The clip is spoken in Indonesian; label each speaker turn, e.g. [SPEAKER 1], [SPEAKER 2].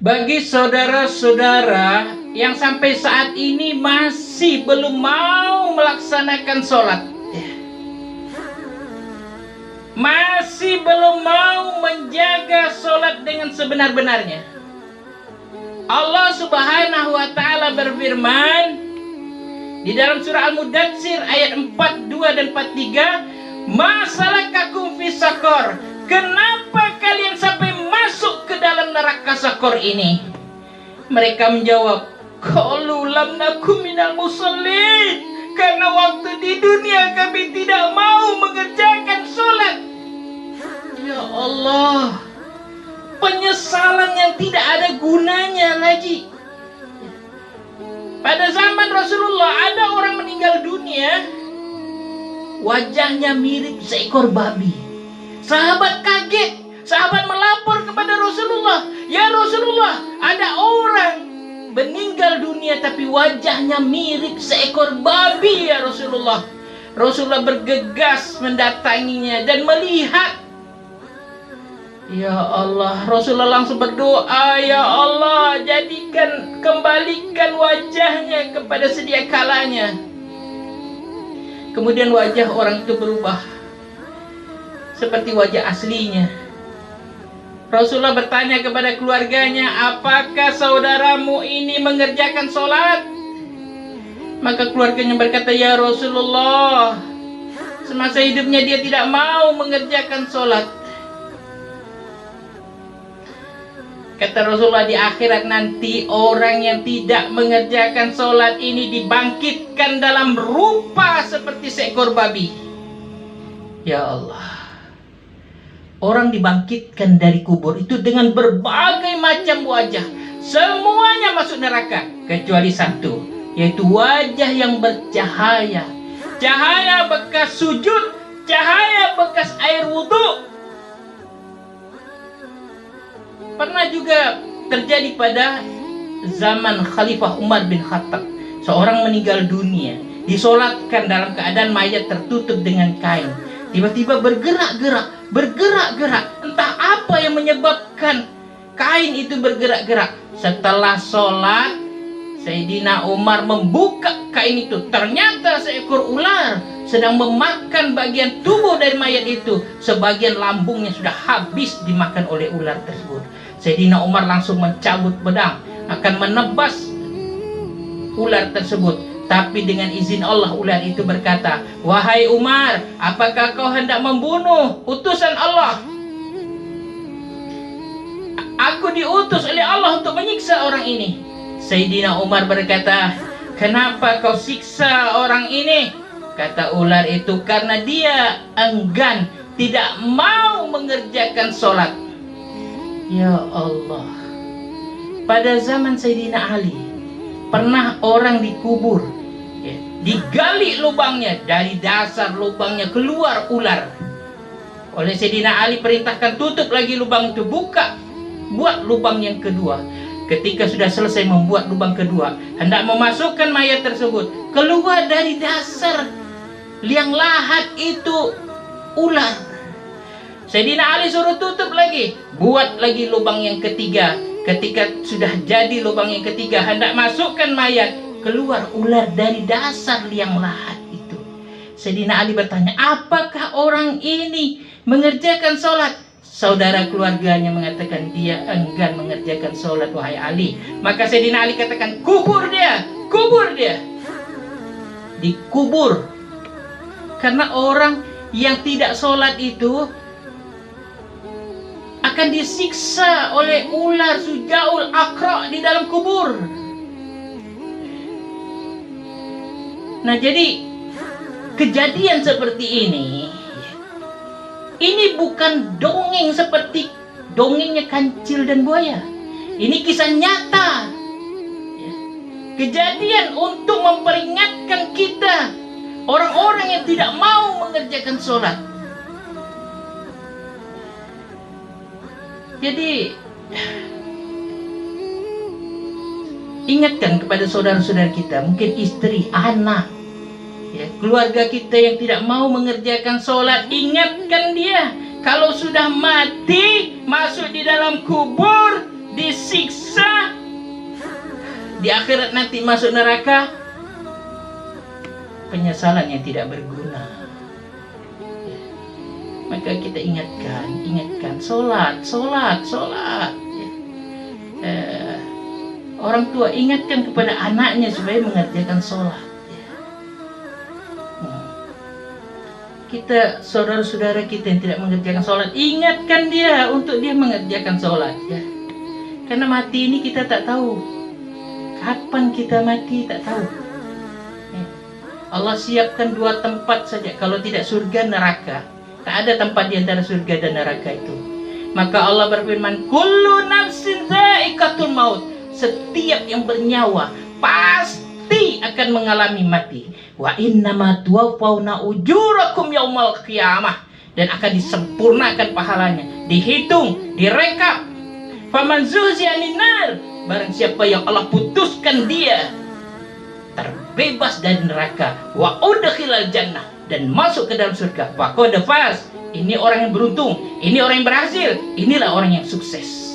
[SPEAKER 1] Bagi saudara-saudara yang sampai saat ini masih belum mau melaksanakan sholat, masih belum mau menjaga sholat dengan sebenar-benarnya, Allah Subhanahu wa Ta'ala berfirman di dalam surah Al-Mudatsir ayat 42 dan 43, "Masalakakum fis sakor?" Kenapa kalian sampai masuk ke dalam neraka sakor ini? Mereka menjawab, "Qalu lam nakum minal musallin." Karena waktu di dunia kami tidak mau mengerjakan sholat. Ya Allah, penyesalan yang tidak ada gunanya lagi. Pada zaman Rasulullah ada orang meninggal dunia, wajahnya mirip seekor babi. Sahabat kaget, sahabat melapor kepada Rasulullah, "Ya Rasulullah, ada orang meninggal dunia tapi wajahnya mirip seekor babi ya Rasulullah." Rasulullah bergegas mendatanginya dan melihat. Ya Allah, Rasulullah langsung berdoa, "Ya Allah, kembalikan wajahnya kepada sedia kalanya." Kemudian wajah orang itu berubah seperti wajah aslinya. Rasulullah bertanya kepada keluarganya, "Apakah saudaramu ini mengerjakan sholat?" Maka keluarganya berkata, "Ya Rasulullah, semasa hidupnya dia tidak mau mengerjakan sholat." Kata Rasulullah, di akhirat nanti orang yang tidak mengerjakan sholat ini dibangkitkan dalam rupa seperti seekor babi. Ya Allah, orang dibangkitkan dari kubur itu dengan berbagai macam wajah. Semuanya masuk neraka kecuali satu, yaitu wajah yang bercahaya. Cahaya bekas sujud, cahaya bekas air wudhu. Pernah juga terjadi pada zaman Khalifah Umar bin Khattab. Seorang meninggal dunia, disolatkan dalam keadaan mayat tertutup dengan kain. Tiba-tiba bergerak-gerak. Entah apa yang menyebabkan kain itu bergerak-gerak. Setelah sholat, Sayyidina Umar membuka kain itu. Ternyata seekor ular sedang memakan bagian tubuh dari mayat itu. Sebagian lambungnya sudah habis dimakan oleh ular tersebut. Sayyidina Umar langsung mencabut pedang, akan menebas ular tersebut. Tapi dengan izin Allah, ular itu berkata, "Wahai Umar, apakah kau hendak membunuh utusan Allah? Aku diutus oleh Allah untuk menyiksa orang ini." Sayyidina Umar berkata, "Kenapa kau siksa orang ini?" Kata ular itu, "Karena dia enggan, tidak mau mengerjakan sholat." Ya Allah, pada zaman Sayyidina Ali pernah orang dikubur, digali lubangnya, dari dasar lubangnya keluar ular. Oleh Sayyidina Ali perintahkan tutup lagi lubang itu, buat lubang yang kedua. Ketika sudah selesai membuat lubang kedua, hendak memasukkan mayat tersebut, keluar dari dasar liang lahat itu ular. Sayyidina Ali suruh tutup lagi, buat lagi lubang yang ketiga. Ketika sudah jadi lubang yang ketiga, hendak masukkan mayat, keluar ular dari dasar liang lahat itu. Sayyidina Ali bertanya, "Apakah orang ini mengerjakan sholat?" Saudara keluarganya mengatakan, "Dia enggan mengerjakan sholat, wahai Ali." Maka Sayyidina Ali katakan, kubur dia. Dikubur. Karena orang yang tidak sholat itu akan disiksa oleh ular Sujaul Aqra di dalam kubur. Nah, jadi kejadian seperti ini bukan dongeng seperti dongengnya kancil dan buaya. Ini kisah nyata. Kejadian untuk memperingatkan kita, orang-orang yang tidak mau mengerjakan sholat. Jadi ingatkan kepada saudara-saudara kita, mungkin istri, anak, keluarga kita yang tidak mau mengerjakan sholat. Ingatkan dia, kalau sudah mati, masuk di dalam kubur, disiksa, di akhirat nanti masuk neraka, penyesalan yang tidak berguna. Maka kita ingatkan, sholat. Orang tua ingatkan kepada anaknya supaya mengerjakan sholat. Kita, saudara-saudara kita yang tidak mengerjakan sholat, ingatkan dia untuk dia mengerjakan sholat. Karena mati ini kita tak tahu kapan kita mati, tak tahu. Allah siapkan 2 tempat saja, kalau tidak surga neraka. Tak ada tempat di antara surga dan neraka itu. Maka Allah berfirman, kullu nafsin dha'iqatul maut. Setiap yang bernyawa pasti akan mengalami mati. Wa innama tuwaffawna ujurakum yaumal qiyamah. Dan akan disempurnakan pahalanya, dihitung, direkap. Faman zuhziya 'anil nar, barang siapa yang Allah putuskan dia terbebas dari neraka, wa udkhilal jannah, dan masuk ke dalam surga, faqad faz. Ini orang yang beruntung, ini orang yang berhasil, inilah orang yang sukses.